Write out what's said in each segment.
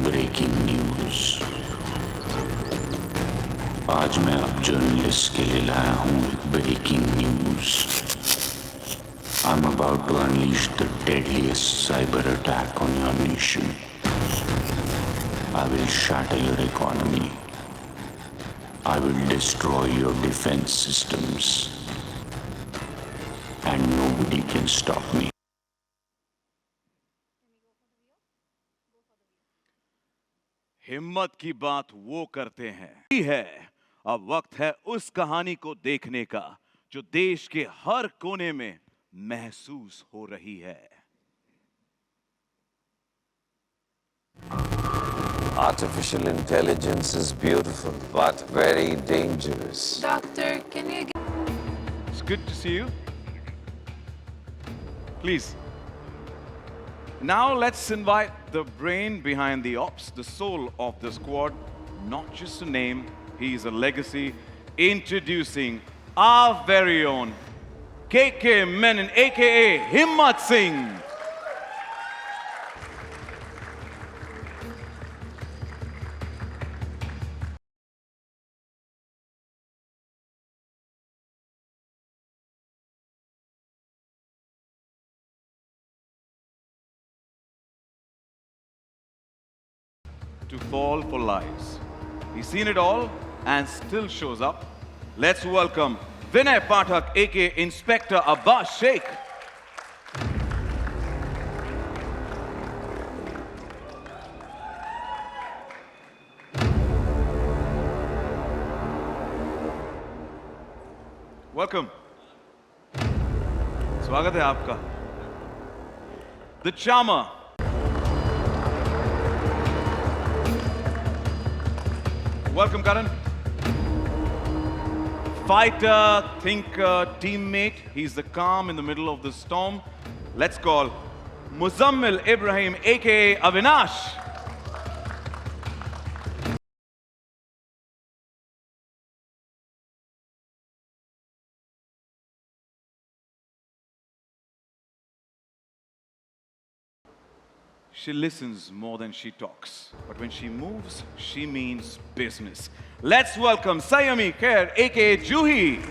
Breaking news. आज मैं आप जर्नलिस्ट के लिए लाया हूं एक breaking news. I'm about to unleash the deadliest cyber attack on your nation. I will shatter your economy. I will destroy your defense systems. And nobody can stop me. हिम्मत की बात वो करते हैं ही है। अब वक्त है उस कहानी को देखने का जो देश के हर कोने में महसूस हो रही है। Artificial intelligence is beautiful, but very dangerous. Doctor, can you It's good to see you. Please. Now let's invite the brain behind the ops, the soul of the squad. Not just a name, he's a legacy. Introducing our very own KK Menon, aka Himmat Singh. To fall for lies. He's seen it all and still shows up. Let's welcome Vinay Pathak, aka Inspector Abbas Sheikh. Welcome. स्वागत है आपका. The Charmer. Welcome, Karan. Fighter, thinker, teammate. He's the calm in the middle of the storm. Let's call Muzammil Ibrahim, aka Avinash. She listens more than she talks. But when she moves, she means business. Let's welcome Sayami Khair, aka Juhi.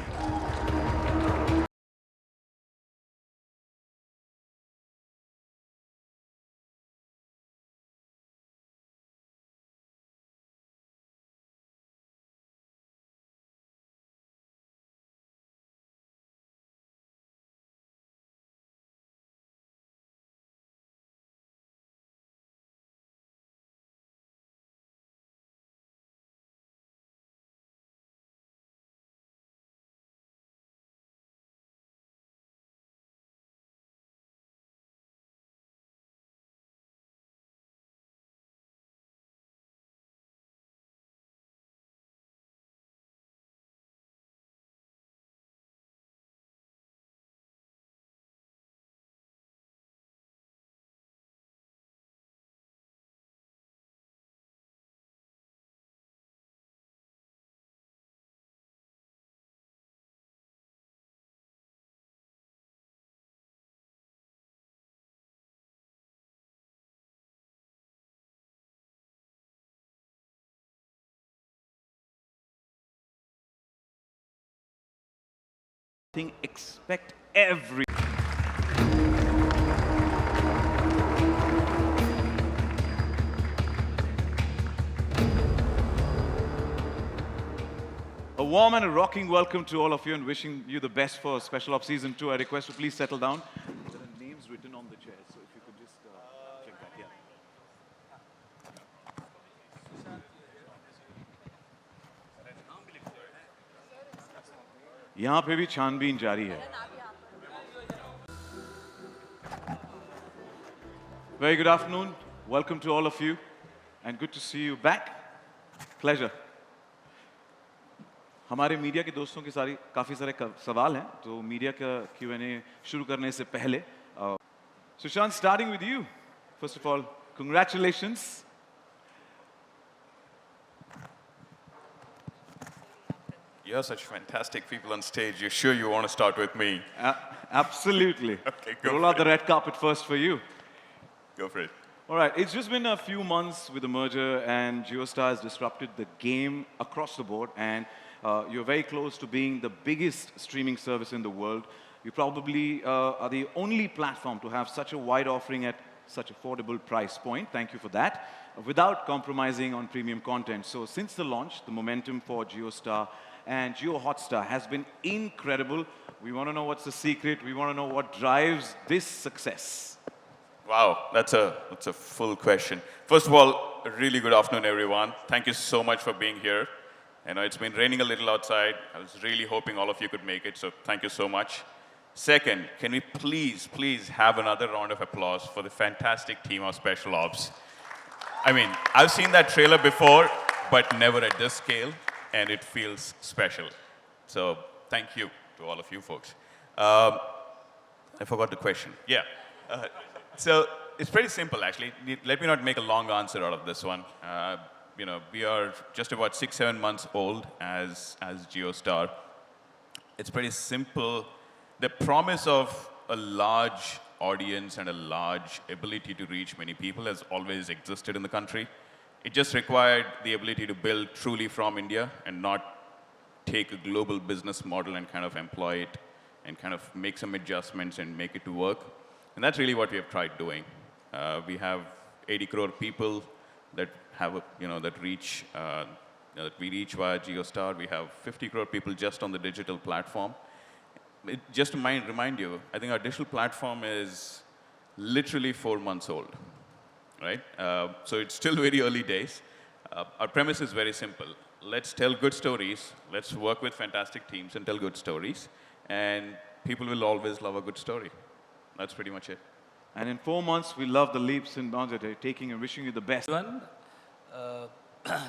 Expect every A warm and a rocking welcome to all of you and wishing you the best for Special Ops Season 2. I request you please settle down. There are names written on the chairs, so if you could just check that, yeah. यहाँ पे भी छानबीन जारी है. Very good afternoon. Welcome to all of you and good to see you back. Pleasure. हमारे media के दोस्तों के काफ़ी सारे सवाल हैं तो मीडिया का Q&A शुरू करने से पहले Sushant, starting with you. First of all, congratulations. You're such fantastic people on stage. You're sure you want to start with me? Absolutely. Okay, go Roll for out the it. red carpet first for you. Go for it. All right, it's just been a few months with the merger, and JioStar has disrupted the game across the board, and you're very close to being the biggest streaming service in the world. You probably are the only platform to have such a wide offering at such affordable price point. Thank you for that, without compromising on premium content. So since the launch, the momentum for JioStar and Jio Hotstar has been incredible. We want to know what's the secret. We want to know what drives this success. Wow, that's a full question. First of all, a really good afternoon, everyone. Thank you so much for being here. I know it's been raining a little outside. I was really hoping all of you could make it, so thank you so much. Second, can we please have another round of applause for the fantastic team of Special Ops? I mean, I've seen that trailer before, but never at this scale, and it feels special. So thank you to all of you folks. I forgot the question. Yeah. So it's pretty simple, actually. Let me not make a long answer out of this one. We are just about 6-7 months old as JioStar. It's pretty simple. The promise of a large audience and a large ability to reach many people has always existed in the country. It just required the ability to build truly from India and not take a global business model and kind of employ it and kind of make some adjustments and make it to work. And that's really what we have tried doing. We have 80 crore people that have, that we reach via JioStar. We have 50 crore people just on the digital platform. Just to remind you, I think our digital platform is literally 4 months old, right? So it's still very early days. Our premise is very simple. Let's tell good stories. Let's work with fantastic teams and tell good stories. And people will always love a good story. That's pretty much it. And in 4 months, we love the leaps and bounds that you're taking and wishing you the best. Everyone,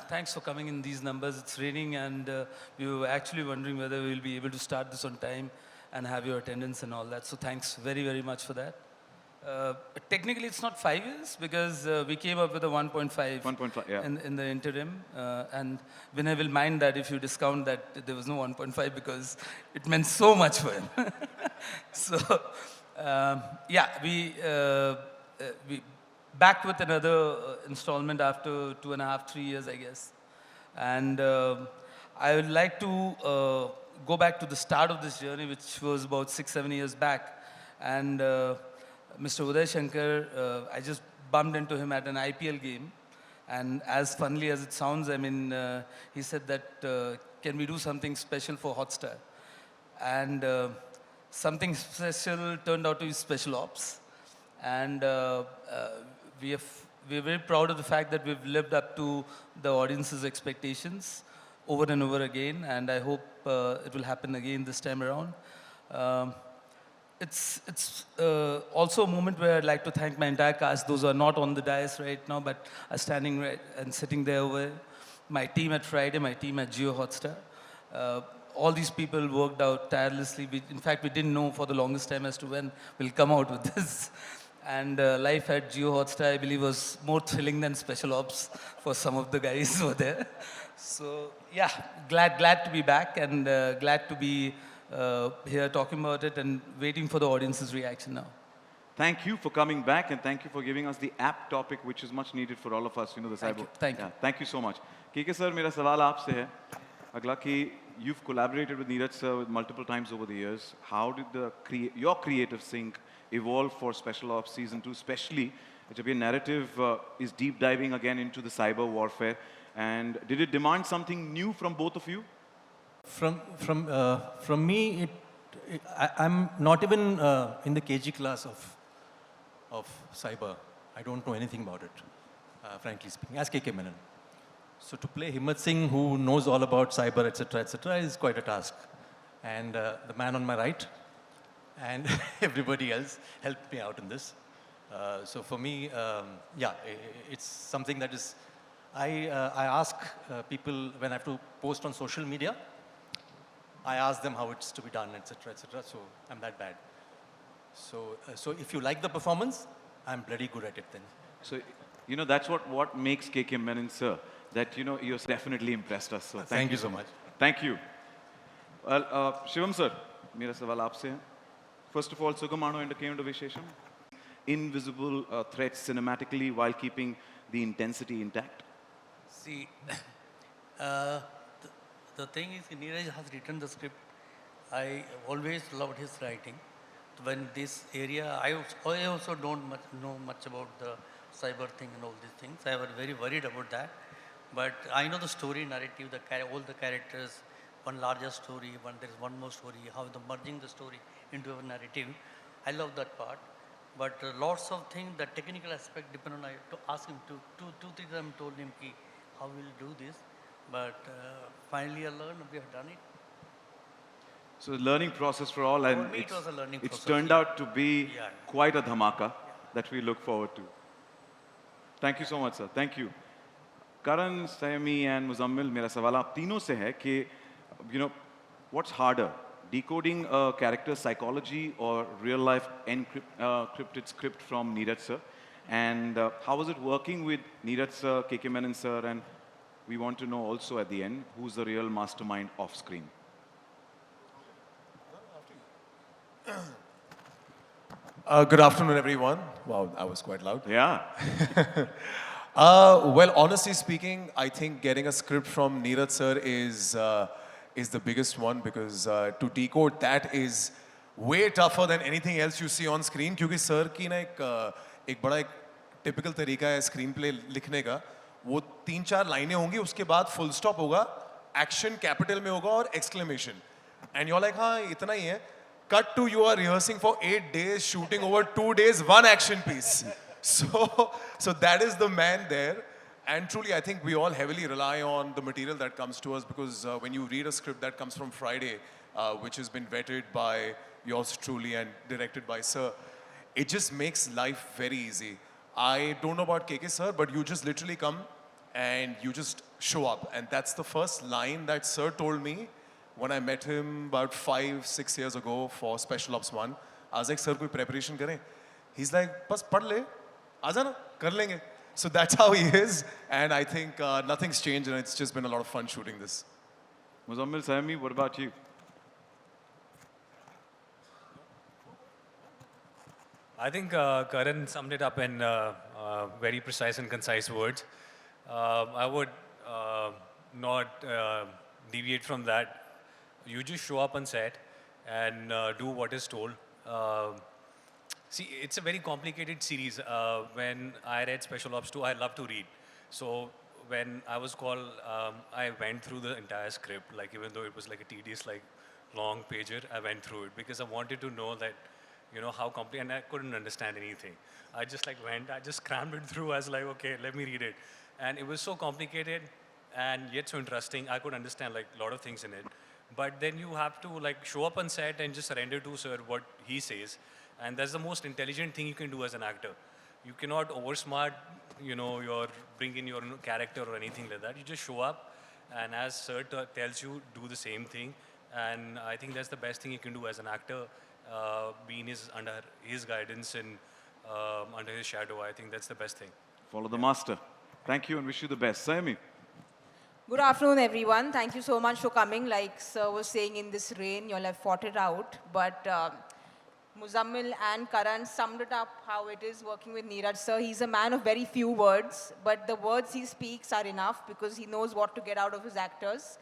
thanks for coming in these numbers. It's raining, and we were actually wondering whether we'll be able to start this on time and have your attendance and all that. So thanks very, very much for that. Technically, it's not 5 years because we came up with a 1.5 1.5, yeah. in the interim. And Vinay will mind that if you discount that there was no 1.5 because it meant so much for him. So, yeah, we back with another installment after 2.5, 3 years, I guess. And I would like to go back to the start of this journey, which was about 6-7 years back. And Mr. Uday Shankar, I just bumped into him at an IPL game. And as funnily as it sounds, I mean, he said that, can we do something special for Hotstar? And something special turned out to be Special Ops. And we're very proud of the fact that we've lived up to the audience's expectations over and over again, and I hope it will happen again this time around. It's also a moment where I'd like to thank my entire cast, those who are not on the dais right now, but are standing right and sitting there over my team at Friday, my team at Jio Hotstar. All these people worked out tirelessly. In fact, we didn't know for the longest time as to when we'll come out with this. And life at Jio Hotstar, I believe, was more thrilling than Special Ops for some of the guys over there. So, yeah, glad to be back and glad to be here talking about it and waiting for the audience's reaction now. Thank you for coming back, and thank you for giving us the app topic, which is much needed for all of us, the cyber. Thank you. Yeah, thank you so much. KK sir, मेरा सवाल आपसे है. अगला कि you've collaborated with Neeraj sir multiple times over the years. How did your creative sync evolve for Special Ops Season 2, especially जब ये narrative is deep diving again into the cyber warfare? And did it demand something new from both of you? From me, I'm not even in the KG class of cyber. I don't know anything about it, frankly speaking, as KK Menon. So to play Himmat Singh, who knows all about cyber, etc., is quite a task. And the man on my right and everybody else helped me out in this. So for me, yeah, it's something that is, I ask people when I have to post on social media, I ask them how it's to be done, etc., so I'm that bad. So if you like the performance, I'm bloody good at it then. So, that's what makes KK Menon, sir. That, you're definitely impressed us. So thank you so much. Thank you. Well, Shivam sir, मेरा सवाल आपसे है. First of all, Sugamano came to Vishesham. Invisible threats cinematically while keeping the intensity intact. See, the thing is, Neeraj has written the script. I always loved his writing. When this area, I also don't know much about the cyber thing and all these things. I was very worried about that. But I know the story narrative, all the characters, one larger story, there is one more story, how the merging the story into a narrative. I love that part. But lots of things, the technical aspect depend on, I have to ask him two, 3 times told him how we'll do this. But finally I learned, we have done it. So the learning process for all, and For me, it was a learning it's process, turned yeah. out to be Yeah. quite a dhamaka that we look forward to. Thank you so much, sir. Thank you. Karan, Saimi, and Muzammil, मेरा सवाल आप तीनों से है कि, you know, what's harder, decoding a character's psychology or real-life encrypted script from Neeraj sir, and how was it working with Neeraj sir, KK Menon sir, and we want to know also at the end who's the real mastermind off-screen. Good afternoon, everyone. Wow, that was quite loud. Yeah. Well, honestly speaking, I think getting a script from Neeraj sir is the biggest one because to decode that is way tougher than anything else you see on screen. क्योंकि sir की ना एक बड़ा typical तरीका है screen play लिखने का. वो 3-4 लाइनें होंगी, उसके बाद full stop होगा, action capital में होगा और exclamation. And you're like, हाँ इतना ही है. Cut to you are rehearsing for 8 days, shooting over 2 days, one action piece. So that is the man there. And truly, I think we all heavily rely on the material that comes to us because when you read a script that comes from Friday, which has been vetted by yours truly and directed by Sir, it just makes life very easy. I don't know about KK Sir, but you just literally come and you just show up. And that's the first line that Sir told me when I met him about 5-6 years ago for Special Ops 1. I was like, Sir, koi preparation kare? He's like, bas pad le, aaja na, kar lenge. So that's how he is, and I think nothing's changed, and it's just been a lot of fun shooting this. Muzammil, Saimi, what about you? I think Karan summed it up in very precise and concise words. I would not deviate from that. You just show up on set and do what is told. See, it's a very complicated series. When I read Special Ops 2, I love to read. So when I was called, I went through the entire script. Like even though it was like a tedious, like long pager, I went through it because I wanted to know that, you know, how complicated, and I couldn't understand anything. I just like went, I just crammed it through. I was like, okay, let me read it. And it was so complicated and yet so interesting. I could understand like a lot of things in it. But then you have to like show up on set and just surrender to Sir what he says. And that's the most intelligent thing you can do as an actor. You cannot oversmart, you know, bring in your character or anything like that. You just show up, and as Sir tells you, do the same thing. And I think that's the best thing you can do as an actor, being under his guidance and under his shadow. I think that's the best thing. Follow the master. Thank you and wish you the best. Saimi. Good afternoon, everyone. Thank you so much for coming. Like Sir was saying, in this rain, you'll have fought it out. But Muzammil and Karan summed it up how it is working with Neeraj sir. He's a man of very few words, but the words he speaks are enough because he knows what to get out of his actors.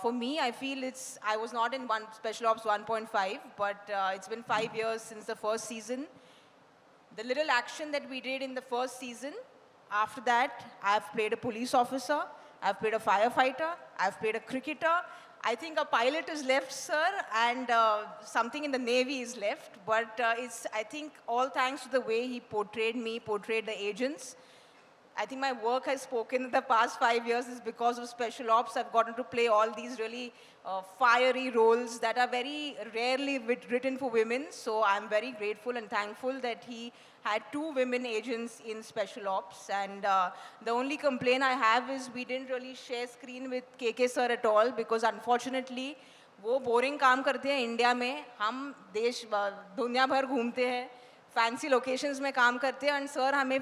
For me, I feel I was not in Special Ops 1.5, but it's been 5 years since the first season. The little action that we did in the first season, after that, I've played a police officer, I've played a firefighter, I've played a cricketer. I think a pilot is left, sir, and something in the Navy is left. But it's, I think, all thanks to the way he portrayed me, portrayed the agents. I think my work has spoken in the past 5 years is because of Special Ops. I've gotten to play all these really fiery roles that are very rarely written for women. So I'm very grateful and thankful that he had 2 women agents in Special Ops. And the only complaint I have is we didn't really share screen with KK sir at all because unfortunately, वो boring काम करते हैं India में, हम दुनिया भर घूमते हैं, fancy locations में काम करते हैं, and sir हमें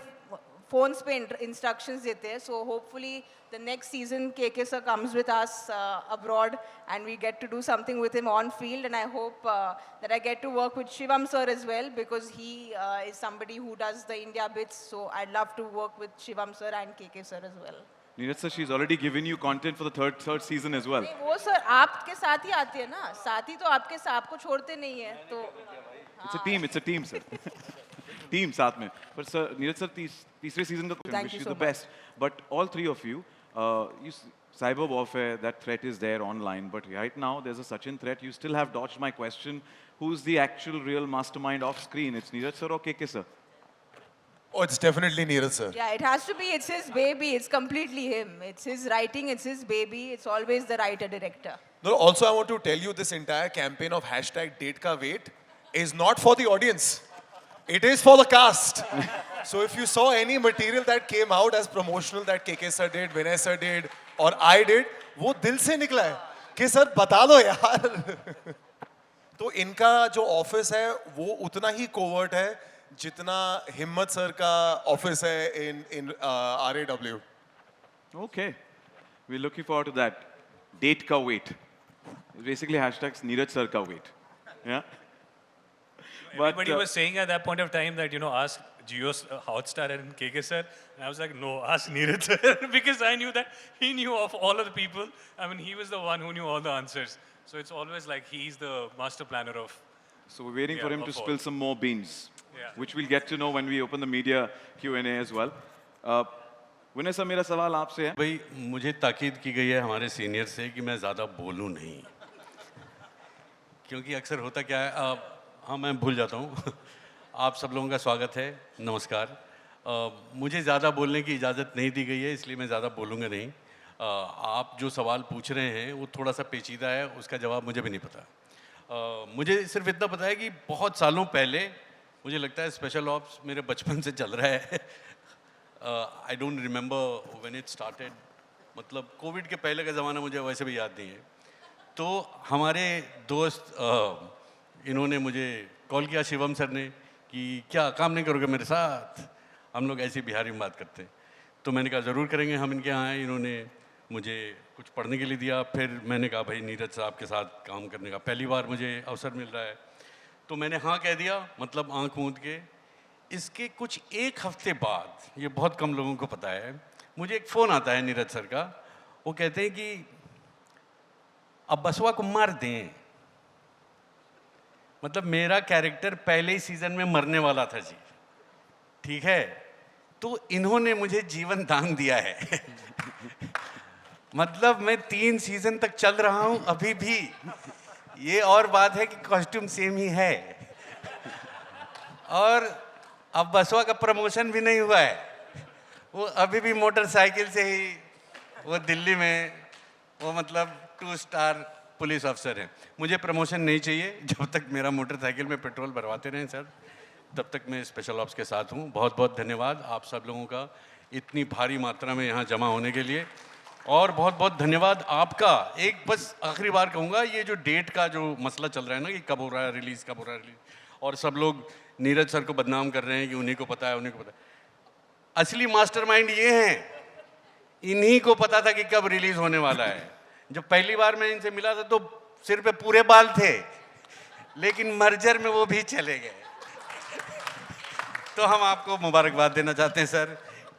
phones पे instructions देते हैं. So hopefully the next season KK sir comes with us abroad and we get to do something with him on field. And I hope that I get to work with Shivam sir as well, because he is somebody who does the India bits. So I'd love to work with Shivam sir and KK sir as well. Neeraj sir, she's already given you content for the third season as well. नहीं, वो sir आपके साथ ही आती है ना, साथी तो आपको छोड़ते नहीं है तो. It's a team, sir. Team साथ में. But sir, Neeraj sir, तीसरे season का Thank wish you you so the best. But all three of you, cyber warfare, that threat is there online. But right now, there's a Sachin threat. You still have dodged my question. Who's the actual real mastermind off screen? It's Neeraj sir or KK sir? Oh, it's definitely Neeraj sir. Yeah, it has to be. It's his baby. It's completely him. It's his writing. It's his baby. It's always the writer-director. No, also I want to tell you this entire campaign of #DateKaWait is not for the audience. It is for the cast. So if you saw any material that came out as promotional that KK sir did, Vinay sir did, or I did, वो दिल से निकला है कि sir बता दो यार. तो इनका जो ऑफिस है वो उतना ही कोवर्ट है जितना हिम्मत सर का ऑफिस है in RAW. Okay. We're looking forward to that. Date ka wait. Basically hashtags Neeraj sir ka wait. Yeah. Everybody was saying at that point of time that, ask Jio Hotstar and KK sir. And I was like, no, ask Neeraj sir. Because I knew that he knew of all of the people. I mean, he was the one who knew all the answers. So it's always like he's the master planner of. So we're waiting for him to of all. spill some more beans, Yeah. which we'll get to know when we open the media Q&A as well. Vinay sir, मेरा सवाल आपसे है. भाई मुझे ताकीद की गई है हमारे सीनियर से कि मैं ज़्यादा बोलूं नहीं, क्योंकि अक्सर होता क्या है, हाँ मैं भूल जाता हूँ. आप सब लोगों का स्वागत है, नमस्कार. मुझे ज़्यादा बोलने की इजाज़त नहीं दी गई है, इसलिए मैं ज़्यादा बोलूँगा नहीं. आप जो सवाल पूछ रहे हैं वो थोड़ा सा पेचीदा है, उसका जवाब मुझे भी नहीं पता. मुझे सिर्फ इतना पता है कि बहुत सालों पहले, मुझे लगता है स्पेशल ऑप्स मेरे बचपन से चल रहा है. I don't remember when it started, मतलब कोविड के पहले का ज़माना मुझे वैसे भी याद नहीं है. तो हमारे दोस्त इन्होंने मुझे कॉल किया, शिवम सर ने, कि क्या काम नहीं करोगे मेरे साथ, हम लोग ऐसे बिहारी में बात करते हैं. तो मैंने कहा ज़रूर करेंगे, हम इनके यहाँ आए. इन्होंने मुझे कुछ पढ़ने के लिए दिया. फिर मैंने कहा भाई नीरज साहब के साथ काम करने का पहली बार मुझे अवसर मिल रहा है. तो मैंने हाँ कह दिया, मतलब आँख मूंद के. इसके कुछ एक हफ्ते बाद, ये बहुत कम लोगों को पता है, मुझे एक फ़ोन आता है नीरज सर का. वो कहते हैं कि अब बसवा को मार दें. मतलब मेरा कैरेक्टर पहले ही सीज़न में मरने वाला था जी, ठीक है. तो इन्होंने मुझे जीवन दान दिया है. मतलब मैं 3 सीज़न तक चल रहा हूँ अभी भी. ये और बात है कि कॉस्ट्यूम सेम ही है. और अब बसवा का प्रमोशन भी नहीं हुआ है, वो अभी भी मोटरसाइकिल से ही वो दिल्ली में वो मतलब 2 स्टार पुलिस अफसर है. मुझे प्रमोशन नहीं चाहिए, जब तक मेरा मोटरसाइकिल में पेट्रोल भरवाते रहें सर, तब तक मैं स्पेशल ऑप्स के साथ हूँ. बहुत बहुत धन्यवाद आप सब लोगों का इतनी भारी मात्रा में यहाँ जमा होने के लिए. और बहुत बहुत धन्यवाद आपका. एक बस आखिरी बार कहूँगा, ये जो डेट का जो मसला चल रहा है ना कि कब हो रहा है रिलीज़, कब हो रहा है रिलीज़, और सब लोग नीरज सर को बदनाम कर रहे हैं कि उन्हीं को पता है, उन्हीं को पता है. असली मास्टरमाइंड ये हैं, इन्हीं को पता था कि कब रिलीज़ होने वाला है. जब पहली बार मैं इनसे मिला था तो सिर पे पूरे बाल थे, लेकिन मर्जर में वो भी चले गए. तो हम आपको मुबारकबाद देना चाहते हैं सर.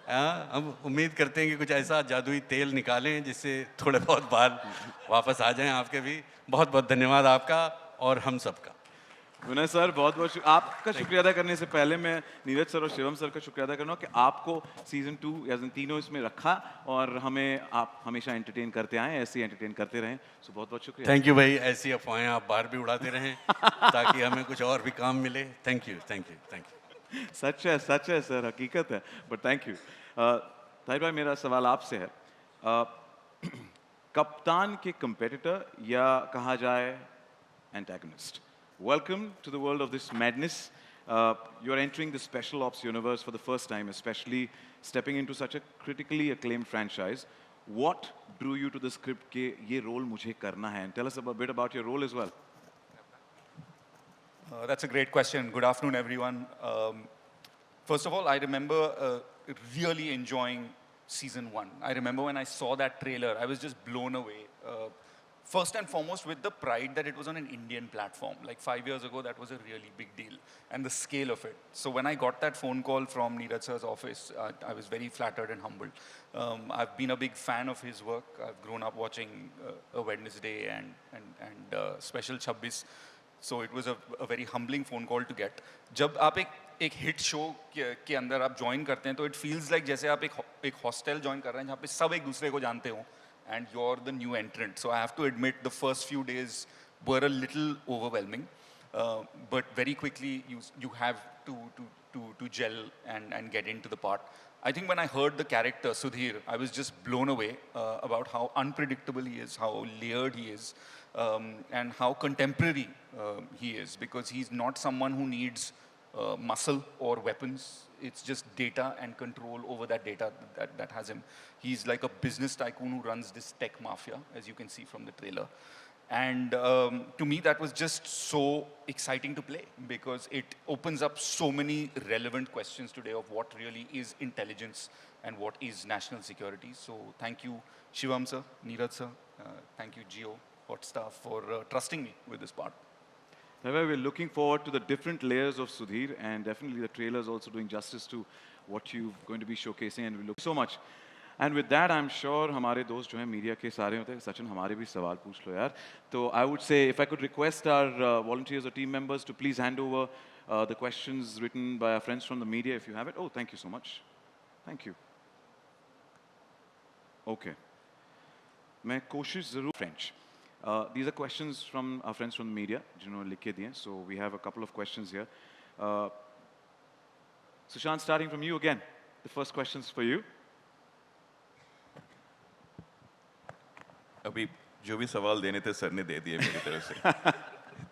हम उम्मीद करते हैं कि कुछ ऐसा जादुई तेल निकालें जिससे थोड़े बहुत बाल वापस आ जाएं आपके भी. बहुत बहुत धन्यवाद आपका और हम सबका. विनय सर, बहुत बहुत आपका शुक्रिया अदा करने से पहले मैं नीरज सर और शिवम सर का शुक्रिया अदा करना कि आपको सीजन 2 या तीनों इसमें रखा और हमें आप हमेशा एंटरटेन करते आए, ऐसे ही एंटरटेन करते रहें. सो बहुत बहुत शुक्रिया. थैंक यू भाई. ऐसी अफवाहें आप बाहर भी उड़ाते रहें ताकि हमें कुछ और भी काम मिले. Thank you, thank you, thank you. सच है सर, हकीकत है. But thank you. ताहिर भाई, मेरा सवाल आपसे है. कप्तान के कंपेटिटर या कहा जाए antagonist. Welcome to the world of this madness. You're entering the Special Ops universe for the first time, especially stepping into such a critically acclaimed franchise. What drew you to the script ke ye role mujhe karna hai? And tell us a bit about your role as well. That's a great question. Good afternoon, everyone. First of all, I remember really enjoying season 1. I remember when I saw that trailer, I was just blown away. First and foremost with the pride that it was on an Indian platform. Like 5 years ago, that was a really big deal, and the scale of it. So when I got that phone call from Neeraj sir's office, I was very flattered and humbled. I've been a big fan of his work. I've grown up watching A Wednesday and Special 26. So it was a very humbling phone call to get. जब आप एक hit show के अंदर आप join करते हैं तो it feels like जैसे आप एक हॉस्टल ज्वाइन कर रहे हैं जहाँ पे सब एक दूसरे को जानते हो and you're the new entrant. So I have to admit the first few days were a little overwhelming, but very quickly you have to gel and get into the part. I think when I heard the character Sudhir, I was just blown away about how unpredictable he is, how layered he is, and how contemporary he is, because he's not someone who needs muscle or weapons. It's just data and control over that data that has him. He's like a business tycoon who runs this tech mafia, as you can see from the trailer. And to me, that was just so exciting to play, because it opens up so many relevant questions today of what really is intelligence and what is national security. So thank you, Shivam sir, Neeraj sir, thank you, Jio Hotstar, for trusting me with this part. However, we're looking forward to the different layers of Sudhir, and definitely the trailer is also doing justice to what you're going to be showcasing, and we look so much. And with that, I'm sure हमारे दोस्त जो हैं media के सारे होते हैं, सचिन हमारे भी सवाल पूछ लो यार. So I would say, if I could request our volunteers or team members to please hand over the questions written by our friends from the media, if you have it. Oh, thank you so much. Thank you. Okay. मैं कोशिश ज़रूर French. These are questions from our friends from the media, जिन्होंने लिख के दिए. So we have a couple of questions here. Sushant, starting from you again. The first question's for you. अभी जो भी सवाल देने थे सर ने दे दिए मेरी तरफ से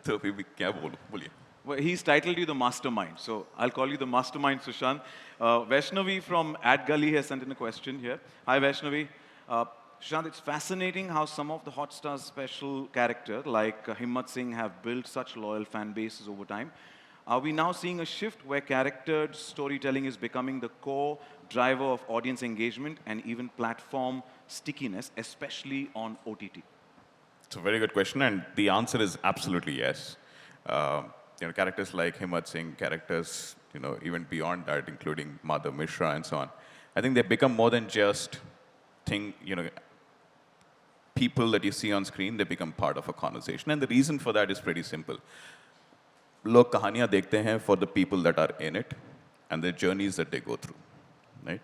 तो अभी भी क्या बोलूं बोलिए. Well, he's titled you the mastermind, so I'll call you the mastermind, Sushant. Vaishnavi from @Gully has sent in a question here. Hi, Vaishnavi. Sushant, it's fascinating how some of the Hotstar special character, like Himmat Singh, have built such loyal fan bases over time. Are we now seeing a shift where charactered storytelling is becoming the core driver of audience engagement and even platform stickiness, especially on OTT? It's a very good question, and the answer is absolutely yes. Characters like Himmat Singh, characters, even beyond that, including Madhav Mishra and so on. I think they become more than just people that you see on screen. They become part of a conversation, and the reason for that is pretty simple. लोग कहानियाँ देखते हैं for the people that are in it and the journeys that they go through, right?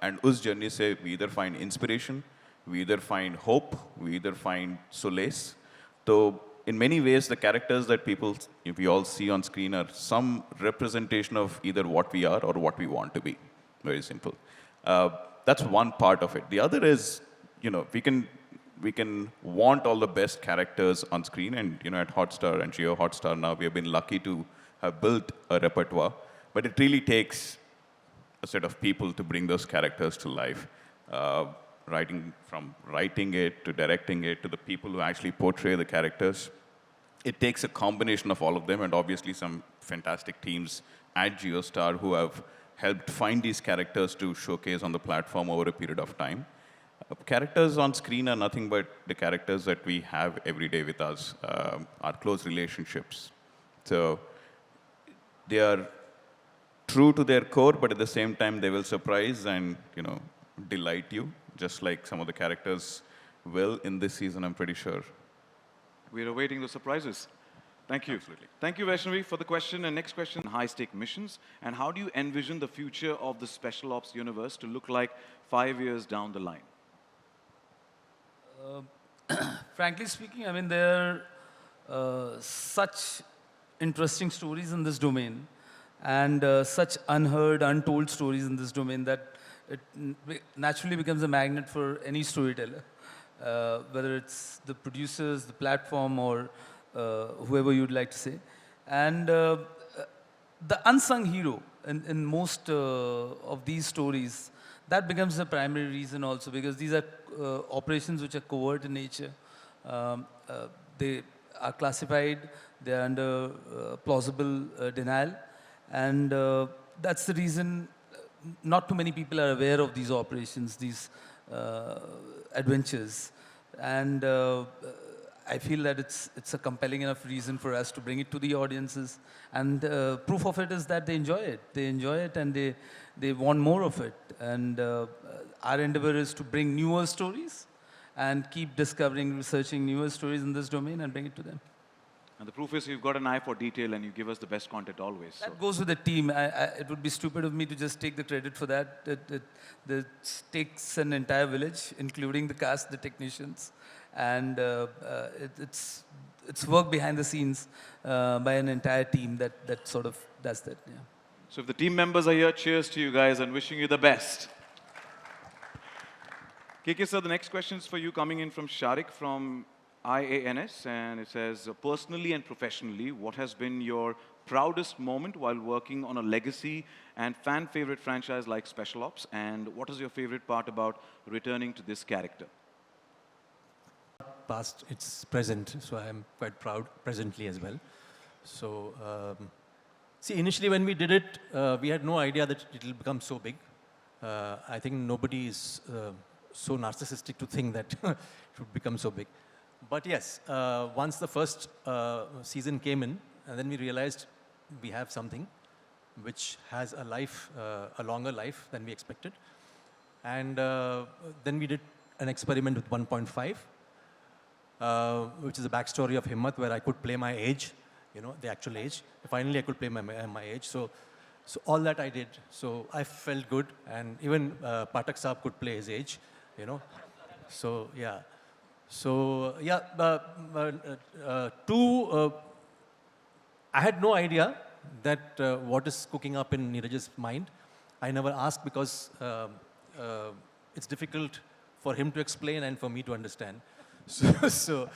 And उस journey से we either find inspiration, we either find hope, we either find solace. So in many ways, the characters that we all see on screen are some representation of either what we are or what we want to be. Very simple. That's one part of it. The other is, we can want all the best characters on screen, and at Hotstar and Jio Hotstar now, we have been lucky to have built a repertoire, but it really takes a set of people to bring those characters to life. From writing it, to directing it, to the people who actually portray the characters. It takes a combination of all of them, and obviously some fantastic teams at JioStar who have helped find these characters to showcase on the platform over a period of time. Characters on screen are nothing but the characters that we have every day with us, our close relationships. So they are true to their core, but at the same time, they will surprise and delight you, just like some of the characters will in this season, I'm pretty sure. We're awaiting the surprises. Thank you. Absolutely. Thank you, Vaishnavi, for the question. And next question, high-stake missions. And how do you envision the future of the Special Ops universe to look like 5 years down the line? Frankly speaking, I mean, there are such interesting stories in this domain and such unheard, untold stories in this domain that it naturally becomes a magnet for any storyteller, whether it's the producers, the platform, or whoever you'd like to say. And the unsung hero in most of these stories, that becomes the primary reason also, because these are operations which are covert in nature. They are classified, they are under plausible denial, and that's the reason not too many people are aware of these operations, these adventures. And I feel that it's a compelling enough reason for us to bring it to the audiences. And proof of it is that they enjoy it. They enjoy it and they want more of it. And our endeavor is to bring newer stories and keep discovering, researching newer stories in this domain and bring it to them. And the proof is you've got an eye for detail and you give us the best content always. So. That goes with the team. It would be stupid of me to just take the credit for that. It takes an entire village, including the cast, the technicians. And it's work behind the scenes by an entire team that sort of does that. Yeah. So if the team members are here, cheers to you guys and wishing you the best. KK sir, the next question is for you, coming in from Sharik from IANS, and it says, personally and professionally, what has been your proudest moment while working on a legacy and fan favorite franchise like Special Ops, and what is your favorite part about returning to this character? Past, it's present, so I'm quite proud presently as well. So, see, initially when we did it, we had no idea that it will become so big. I think nobody is so narcissistic to think that it would become so big. But yes, once the first season came in, and then we realized we have something which has a life, a longer life than we expected. And then we did an experiment with 1.5, which is a backstory of Himmat, where I could play my age, you know, the actual age. Finally, I could play my age. So all that I did. So I felt good, and even Pathak Saab could play his age, you know. So yeah. So yeah, I had no idea that what is cooking up in Neeraj's mind. I never asked because it's difficult for him to explain and for me to understand. So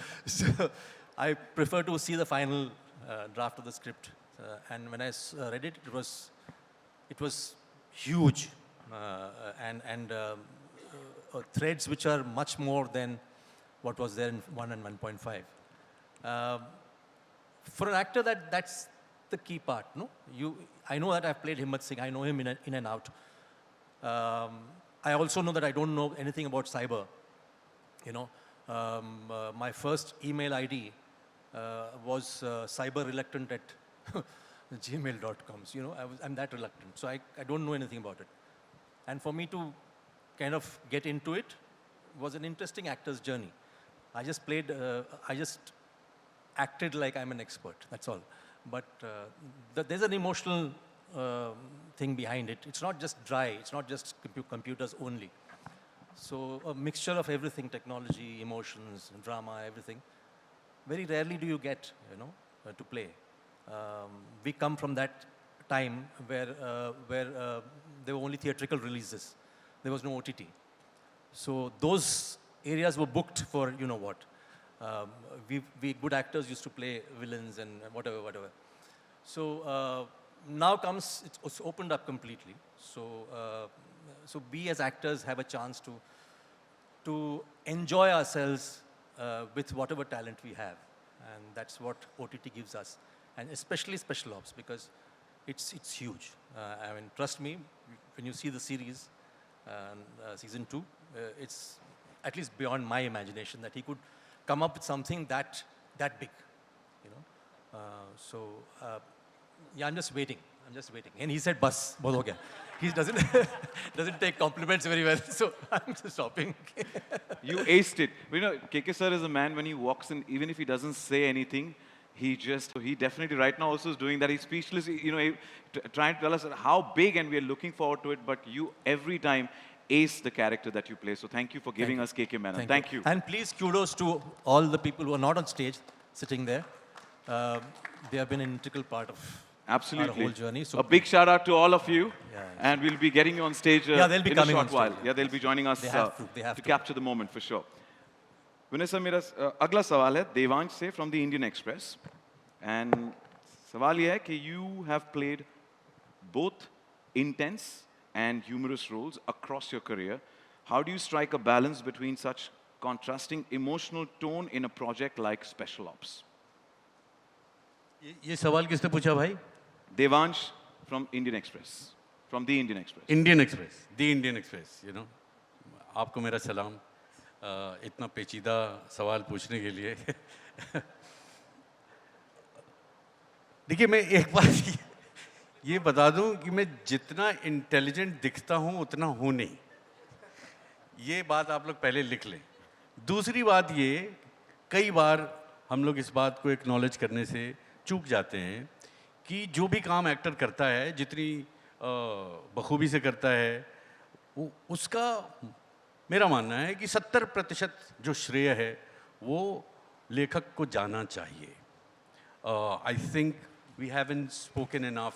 I prefer to see the final draft of the script. And when I read it, it was huge and threads which are much more than what was there in 1 and 1.5. For an actor, that's the key part, no? I know that I've played Himmat Singh. I know him in and out. I also know that I don't know anything about cyber, you know. My first email ID was cyberreluctant at gmail.com. So, you know, I'm that reluctant. So I don't know anything about it. And for me to kind of get into it was an interesting actor's journey. I just acted like I'm an expert, that's all. But there's an emotional thing behind it. It's not just dry, it's not just computers only. So a mixture of everything, technology, emotions, drama, everything. Very rarely do you get, you know, to play. We come from that time where there were only theatrical releases. There was no OTT. So those areas were booked for you know what. We good actors used to play villains and whatever. So now comes, it's opened up completely. So we as actors have a chance to enjoy ourselves with whatever talent we have. And that's what OTT gives us. And especially Special Ops, because it's huge. I mean, trust me, when you see the series, season 2, it's at least beyond my imagination that he could come up with something that big, you know. Yeah, I'm just waiting. And he said, "Bas, bahut ho gaya." He doesn't take compliments very well, so I'm just stopping. You aced it. You know, KK sir is a man, when he walks in, even if he doesn't say anything, he definitely right now also is doing that. He's speechless, you know, trying to tell us how big, and we are looking forward to it, but you every time ace the character that you play. So thank you for giving us KK Menon. Thank you. And please, kudos to all the people who are not on stage, sitting there. They have been an integral part of our whole journey. So a big shout out to all of you. And we'll be getting you on stage they'll be in coming a short on while. stage. Yeah, they'll be joining us They have to capture the moment for sure. Vinay sir, मेरा अगला सवाल है देवांश से from the Indian Express. And सवाल ये है कि you have played both intense and humorous roles across your career. How do you strike a balance between such contrasting emotional tone in a project like Special Ops? ये सवाल किसने पूछा भाई? Devansh from Indian Express. from The Indian Express. Indian express, the Indian express, you know, आपको मेरा सलाम, इतना पेचीदा सवाल पूछने के लिए। देखिए, मैं एक बात ये बता दूं कि मैं जितना इंटेलिजेंट दिखता हूं उतना हूं नहीं। ये बात आप लोग पहले लिख लें। दूसरी बात ये, कई बार हम लोग इस बात को एक्नॉलेज करने से चूक जाते हैं कि जो भी काम एक्टर करता है, जितनी बखूबी से करता है, उसका मेरा मानना है कि 70% जो श्रेय है वो लेखक को जाना चाहिए। I think we haven't spoken enough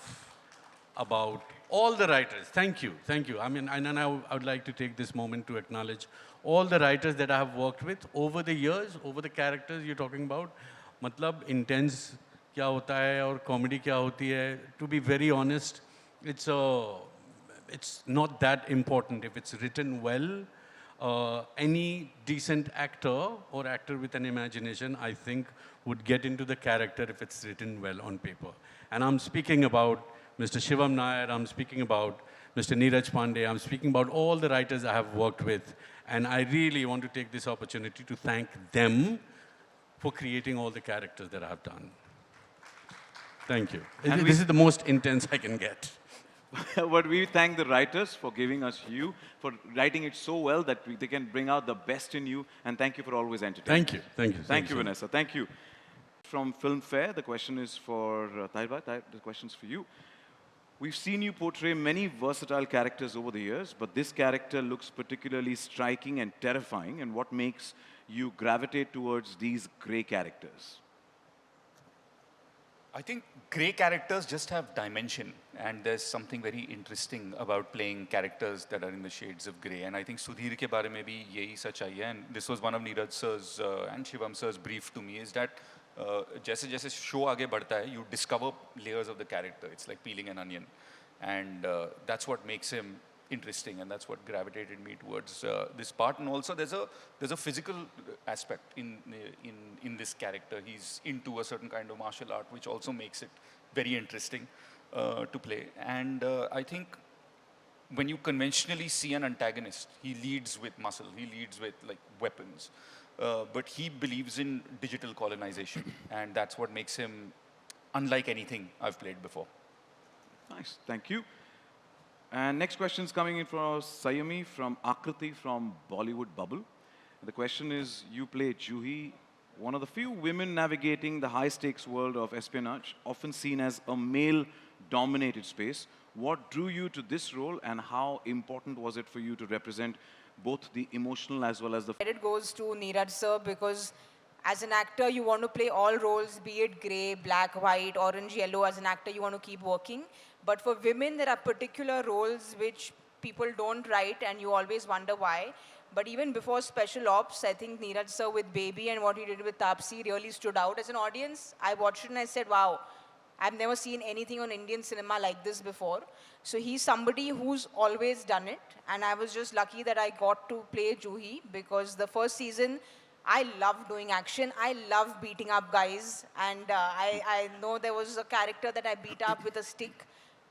about all the writers. Thank you, thank you. I mean, and I would like to take this moment to acknowledge all the writers that I have worked with over the years, over the characters you're talking about. मतलब intense क्या होता है और comedy क्या होती है. To be very honest, it's not that important. If it's written well, any decent actor or actor with an imagination, I think, would get into the character if it's written well on paper. And I'm speaking about Mr. Shivam Nair, I'm speaking about Mr. Neeraj Pandey, I'm speaking about all the writers I have worked with. And I really want to take this opportunity to thank them for creating all the characters that I have done. Thank you. And this is the most intense I can get. But we thank the writers for giving us you, for writing it so well that they can bring out the best in you. And thank you for always entertaining. Thank you, thank you. Thank you, Vanessa. Thank you. From Filmfare, the question is for Tahir, the question's for you. We've seen you portray many versatile characters over the years, but this character looks particularly striking and terrifying. And what makes you gravitate towards these grey characters? I think grey characters just have dimension, and there's something very interesting about playing characters that are in the shades of grey. And I think Sudhir ke baare mein bhi yahi sachai hai, and this was one of Neeraj sir's and Shivam sir's brief to me, is that जैसे जैसे show आगे बढ़ता है, you discover layers of the character. It's like peeling an onion, and that's what makes him interesting, and that's what gravitated me towards this part. And also, there's a physical aspect in this character. He's into a certain kind of martial art, which also makes it very interesting to play. And I think when you conventionally see an antagonist, he leads with muscle, he leads with like weapons. But he believes in digital colonization, and that's what makes him unlike anything I've played before. Nice, thank you. And next question is coming in from Sayami from Akriti from Bollywood Bubble. The question is, you play Juhi, one of the few women navigating the high-stakes world of espionage, often seen as a male-dominated space. What drew you to this role, and how important was it for you to represent both the emotional as well as the... Credit goes to Neeraj sir, because as an actor, you want to play all roles, be it grey, black, white, orange, yellow. As an actor, you want to keep working. But for women, there are particular roles which people don't write, and you always wonder why. But even before Special Ops, I think Neeraj sir with Baby and what he did with Taapsee really stood out. As an audience, I watched it and I said, wow, I've never seen anything on Indian cinema like this before. So he's somebody who's always done it. And I was just lucky that I got to play Juhi, because the first season, I love doing action. I love beating up guys. And I know there was a character that I beat up with a stick.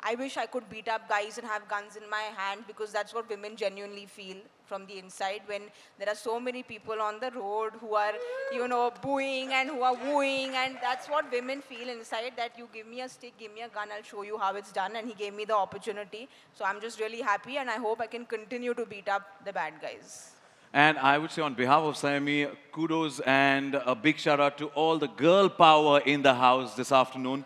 I wish I could beat up guys and have guns in my hand, because that's what women genuinely feel from the inside when there are so many people on the road who are, you know, booing and who are wooing, and that's what women feel inside, that you give me a stick, give me a gun, I'll show you how it's done, and he gave me the opportunity. So I'm just really happy, and I hope I can continue to beat up the bad guys. And I would say on behalf of Sayami, kudos and a big shout out to all the girl power in the house this afternoon.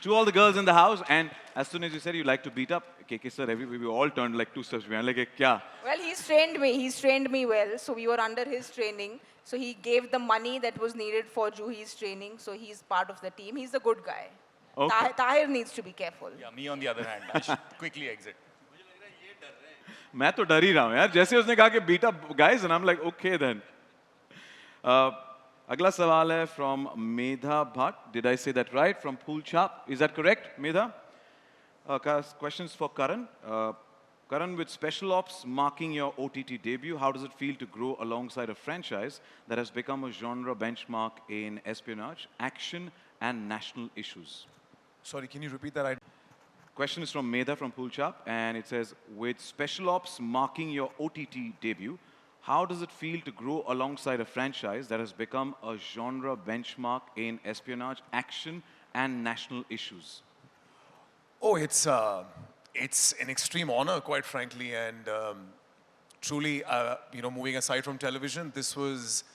To all the girls in the house, and as soon as you said you like to beat up, KK sir, we all turned like 2 steps behind, like, kya? Well, he's trained me well, so we were under his training. So he gave the money that was needed for Juhi's training, so he's part of the team. He's a good guy. Okay. Tahir needs to be careful. Yeah, me on the other hand, I should quickly exit. मैं तो डर ही रहा हूँ यार, जैसे उसने कहा कि beat up guys, and I'm like, okay then. अगला सवाल है from Medha Bhatt. Did I say that right? From Pool Chap. Is that correct, Medha? Questions for Karan. Karan, with Special Ops marking your OTT debut, how does it feel to grow alongside a franchise that has become a genre benchmark in espionage, action, and national issues? Sorry, can you repeat that? Question is from Medha from Poolchap, and it says, with Special Ops marking your OTT debut, how does it feel to grow alongside a franchise that has become a genre benchmark in espionage, action, and national issues? Oh, it's an extreme honor, quite frankly, and truly, moving aside from television, this was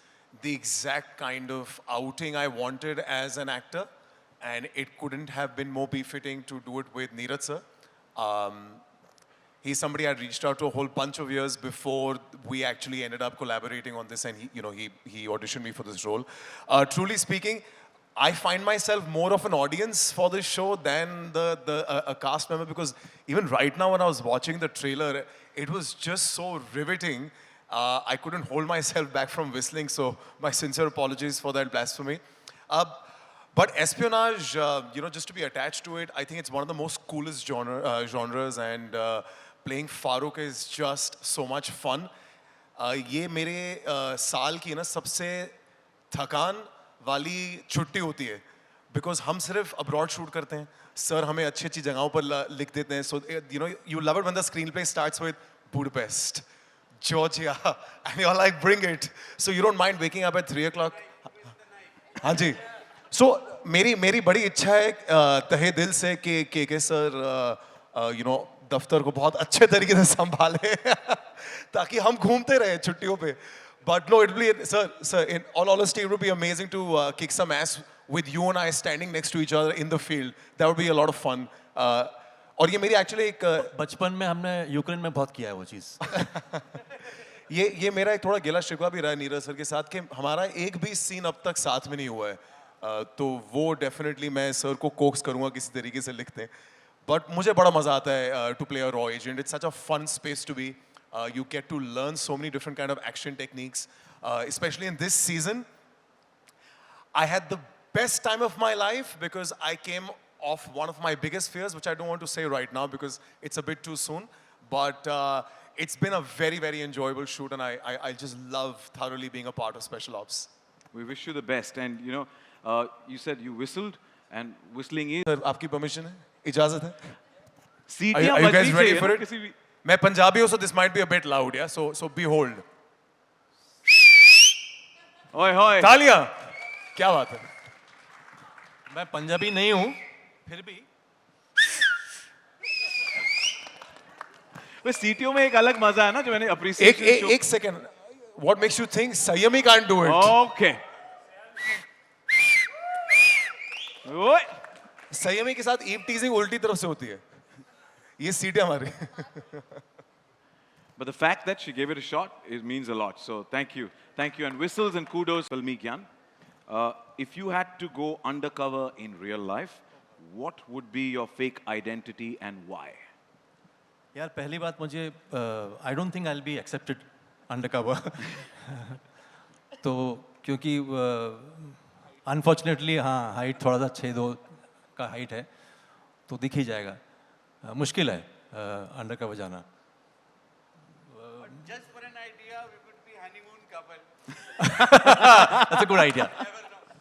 the exact kind of outing I wanted as an actor, and it couldn't have been more befitting to do it with Neeraj sir. He's somebody I'd reached out to a whole bunch of years before we actually ended up collaborating on this, and he auditioned me for this role. Truly speaking, I find myself more of an audience for this show than a cast member, because even right now when I was watching the trailer, it was just so riveting. I couldn't hold myself back from whistling, so my sincere apologies for that blasphemy. But espionage, just to be attached to it, I think it's one of the most coolest genres, and playing Farooq is just so much fun. ये मेरे साल की ना सबसे थकान वाली छुट्टी होती है, because हम सिर्फ abroad shoot करते हैं. सर हमें अच्छी अच्छी जगहों पर लिख देते हैं. So you love it when the screenplay starts with Budapest, Georgia, and you're like, bring it. So you don't mind waking up at 3 o'clock. हाँ जी. So मेरी बड़ी इच्छा है तहे दिल से कि के सर दफ्तर को बहुत अच्छे तरीके से संभाले ताकि हम घूमते रहे छुट्टियों पे. But no, it'll be, sir, in all honesty, it would be amazing to kick some ass with you and I standing next to each other in the field. That would be a lot of fun. और ये मेरी actually एक बचपन में हमने Ukraine में बहुत किया है वो चीज़. ये मेरा एक थोड़ा गिला शिकवा भी रहा है नीरज सर के साथ कि हमारा एक भी सीन अब तक साथ में नहीं हुआ है. तो वो डेफिनेटली मैं सर को कोक्स करूँगा किसी तरीके से लिखते हैं. बट मुझे बड़ा मज़ा आता है टू प्ले अ रॉ agent. It's such a fun space to be. You get to learn so many different kind of action techniques, especially in this season. I had the best time of my life because I came off one of my biggest fears, which I don't want to say right now because it's a bit too soon. But it's been a very, very enjoyable shoot, and I just love thoroughly being a part of Special Ops. We wish you the best. And you said you whistled, and whistling is. Sir, आपकी permission है? इजाज़त है? सीटियां Are you guys बजनी ready चाहिए for ना it? किसी भी. मैं पंजाबी हूँ, so this might be a bit loud, yeah. So behold. ओए होए. तालियां. क्या बात है? मैं पंजाबी नहीं हूँ, फिर भी. वो सीटियों में एक अलग मजा है ना जो मैंने appreciation. एक second. What makes you think Sayami can't do it? Okay. ओए. संयमी के साथ ईव टीजिंग उल्टी तरफ से होती है. ये सीटें हमारी. But the fact that she gave it a shot, it means a lot. So thank you. Thank you. And whistles and kudos, Valmeek Gyan. If you had to go undercover in real life, what would be your fake identity and why? यार पहली बात मुझे I don't think I'll be accepted undercover. तो क्योंकि unfortunately हाँ height थोड़ा सा 6'2" का हाइट है तो दिख ही जाएगा. मुश्किल है अंडरकवर जाना. Just for an idea, we could be honeymoon couple. That's a good idea.